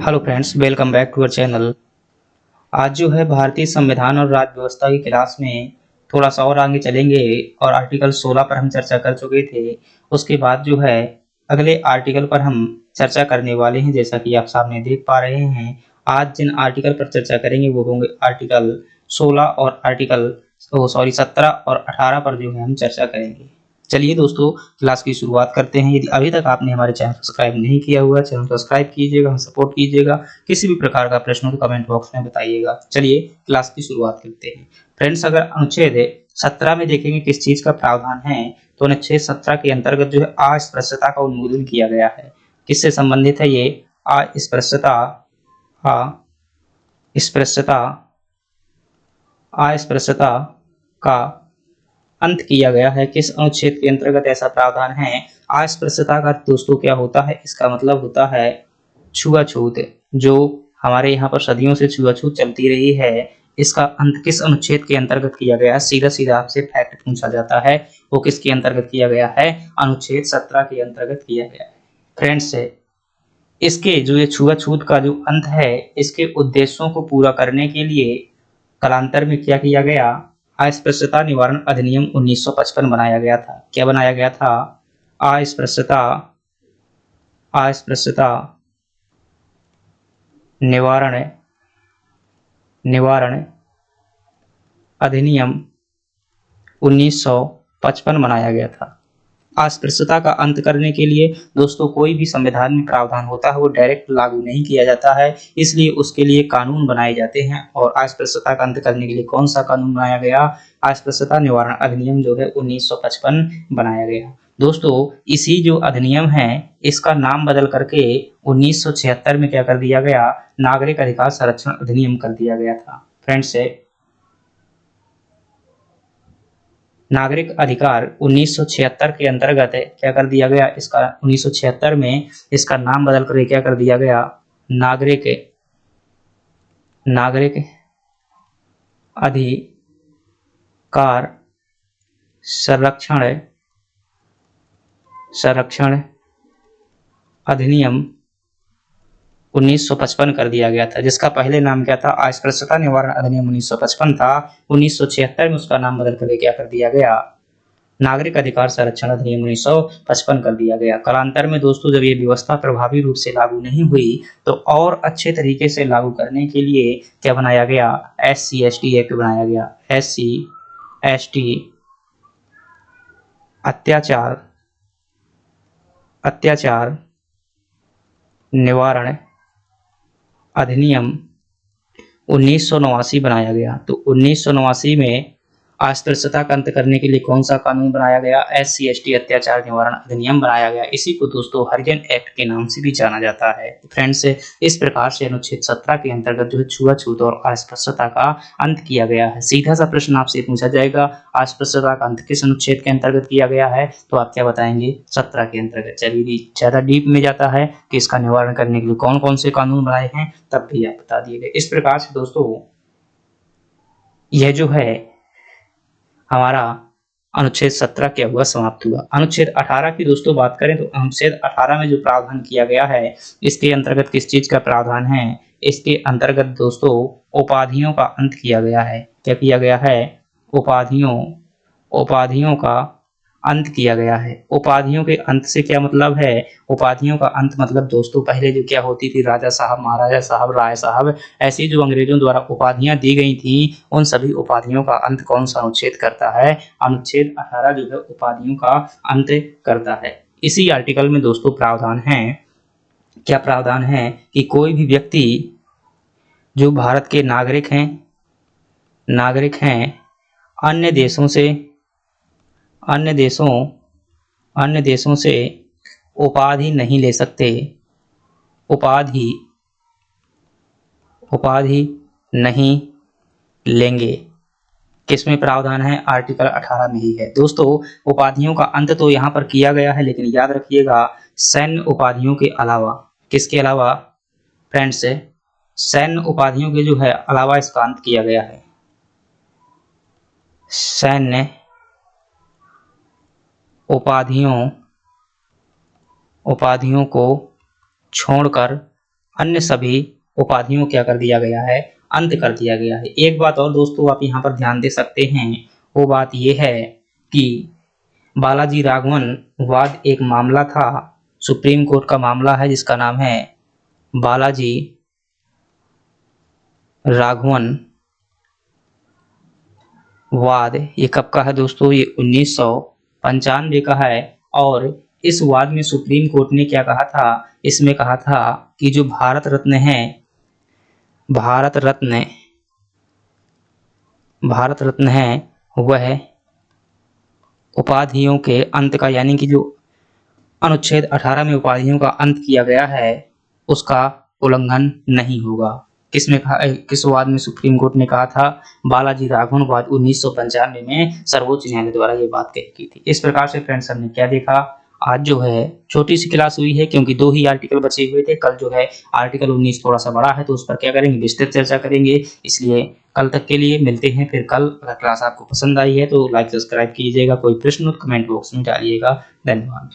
Hello friends, welcome back to our channel. आज जो है भारतीय संविधान और राज्य व्यवस्था की क्लास में थोड़ा सा और आगे चलेंगे और आर्टिकल 16 पर हम चर्चा कर चुके थे। उसके बाद जो है अगले आर्टिकल पर हम चर्चा करने वाले हैं। जैसा कि आप सामने देख पा रहे हैं, आज जिन आर्टिकल पर चर्चा करेंगे वो होंगे आर्टिकल 16 और आर्टिकल 17 और 18 पर जो है हम चर्चा करेंगे। चलिए दोस्तों, क्लास की शुरुआत करते हैं। यदि अभी तक आपने हमारे चैनल को सब्सक्राइब नहीं किया हुआ है, चैनल को सब्सक्राइब कीजिएगा, हमें सपोर्ट कीजिएगा। किसी भी प्रकार का प्रश्न हो तो कमेंट बॉक्स में बताइएगा। चलिए क्लास की शुरुआत करते हैं। फ्रेंड्स, अगर अनुच्छेद 17 में देखेंगे किस चीज का प्रावधान है, तो अनुच्छेद 17 के अंतर्गत जो है अस्पृश्यता का उन्मूलन किया गया है। किससे संबंधित है ये? अस्पृश्यता अस्पृश्यता अस्पृश्यता का अंत किया गया है। किस अनुच्छेद के अंतर्गत ऐसा प्रावधान है? अस्पृश्यता का दोस्तों क्या होता है? इसका मतलब होता है छुआछूत। जो हमारे यहाँ पर सदियों से छुआछूत चलती रही है, इसका अंत किस अनुच्छेद के अंतर्गत किया गया है? सीधा सीधा आपसे फैक्ट पूछा जाता है, वो किसके अंतर्गत किया गया है? अनुच्छेद 17 के अंतर्गत किया गया है। फ्रेंड्स, इसके जो ये छुआछूत का जो अंत है, इसके उद्देश्यों को पूरा करने के लिए कालांतर में क्या किया गया? अस्पृश्यता निवारण अधिनियम 1955 बनाया गया था। क्या बनाया गया था? अस्पृश्यता अस्पृश्यता निवारण निवारण अधिनियम 1955 बनाया गया था। अस्पृश्यता का अंत करने के लिए दोस्तों कोई भी संविधान में प्रावधान होता है वो डायरेक्ट लागू नहीं किया जाता है, इसलिए उसके लिए कानून बनाए जाते हैं। और अस्पृश्यता का अंत करने के लिए कौन सा कानून बनाया गया? अस्पृश्यता निवारण अधिनियम जो है 1955 बनाया गया। दोस्तों, इसी जो अधिनियम है इसका नाम बदल करके 1976 में क्या कर दिया गया? नागरिक अधिकार संरक्षण अधिनियम कर दिया गया था। फ्रेंड्स, नागरिक अधिकार 1976 के अंतर्गत क्या कर दिया गया? इसका 1976 में इसका नाम बदल कर क्या कर दिया गया? नागरिक नागरिक अधिकार संरक्षण संरक्षण अधिनियम 1955 कर दिया गया था, जिसका पहले नाम क्या था? अस्पृश्यता निवारण अधिनियम 1955 था। 1976 में उसका नाम बदल कर क्या कर दिया गया? नागरिक अधिकार संरक्षण अधिनियम 1955 कर दिया गया। कालांतर में दोस्तों जब ये व्यवस्था प्रभावी रूप से लागू नहीं हुई तो और अच्छे तरीके से लागू करने के लिए क्या बनाया गया? SC/ST एक्ट बनाया गया। SC/ST अत्याचार अत्याचार निवारण अधिनियम 1989 बनाया गया। तो 1989 में अस्पृश्यता का अंत करने के लिए कौन सा कानून बनाया गया? SC/ST अत्याचार निवारण अधिनियम बनाया गया। इसी को दोस्तों हरिजन एक्ट के नाम से भी जाना जाता है। फ्रेंड्स, इस प्रकार से अनुच्छेद 17 के अंतर्गत जो है छुआछूत और अस्पृश्यता का अंत किया गया है। सीधा सा प्रश्न आपसे पूछा जाएगा, अस्पृश्यता का अंत किस अनुच्छेद के अंतर्गत किया गया है? तो आप क्या बताएंगे? 17 के अंतर्गत। चलिए, ज्यादा डीप में जाता है कि इसका निवारण करने के लिए कौन कौन से कानून बनाए हैं, तब भी आप बता दिए गए। इस प्रकार से दोस्तों यह जो है हमारा अनुच्छेद 17 क्या हुआ? समाप्त हुआ। अनुच्छेद 18 की दोस्तों बात करें तो अनुच्छेद 18 में जो प्रावधान किया गया है, इसके अंतर्गत किस चीज का प्रावधान है? इसके अंतर्गत दोस्तों उपाधियों का अंत किया गया है। क्या किया गया है? उपाधियों का अंत किया गया है। उपाधियों के अंत से क्या मतलब है? उपाधियों का अंत मतलब दोस्तों पहले जो क्या होती थी, राजा साहब, महाराजा साहब, राय साहब, ऐसी जो अंग्रेजों द्वारा उपाधियां दी गई थी, उन सभी उपाधियों का अंत कौन सा अनुच्छेद करता है? अनुच्छेद 18 जो है उपाधियों का अंत करता है। इसी आर्टिकल में दोस्तों प्रावधान है, क्या प्रावधान है कि कोई भी व्यक्ति जो भारत के नागरिक हैं अन्य देशों से अन्य देशों अन्य देशों से उपाधि नहीं ले सकते। उपाधि उपाधि नहीं लेंगे। किसमें प्रावधान है? आर्टिकल 18 में ही है। दोस्तों, उपाधियों का अंत तो यहाँ पर किया गया है, लेकिन याद रखिएगा सैन्य उपाधियों के अलावा। किसके अलावा? फ्रेंड्स, सैन्य उपाधियों के जो है अलावा इसका अंत किया गया है। सैन्य उपाधियों को छोड़कर अन्य सभी उपाधियों क्या कर दिया गया है, अंत कर दिया गया है। एक बात और दोस्तों आप यहाँ पर ध्यान दे सकते हैं, वो बात ये है कि बालाजी राघवन वाद एक मामला था, सुप्रीम कोर्ट का मामला है जिसका नाम है बालाजी राघवन वाद। ये कब का है दोस्तों, ये 1995 का है। और इस वाद में सुप्रीम कोर्ट ने क्या कहा था, इसमें कहा था कि जो भारत रत्न है, भारत रत्न है वह उपाधियों के अंत का, यानी कि जो अनुच्छेद 18 में उपाधियों का अंत किया गया है उसका उल्लंघन नहीं होगा। किसमें कहा, किस वाद में सुप्रीम कोर्ट ने कहा था, बालाजी राघवन वाद 1995 में सर्वोच्च न्यायालय द्वारा ये बात कही गई थी। इस प्रकार से फ्रेंड्स हमने क्या देखा, आज जो है छोटी सी क्लास हुई है क्योंकि 2 ही आर्टिकल बचे हुए थे। कल जो है आर्टिकल 19 थोड़ा सा बड़ा है तो उस पर क्या करेंगे, विस्तृत चर्चा करेंगे। इसलिए कल तक के लिए मिलते हैं फिर कल। अगर क्लास आपको पसंद आई है तो लाइक सब्सक्राइब कीजिएगा, कोई प्रश्न कमेंट बॉक्स में डालिएगा। धन्यवाद।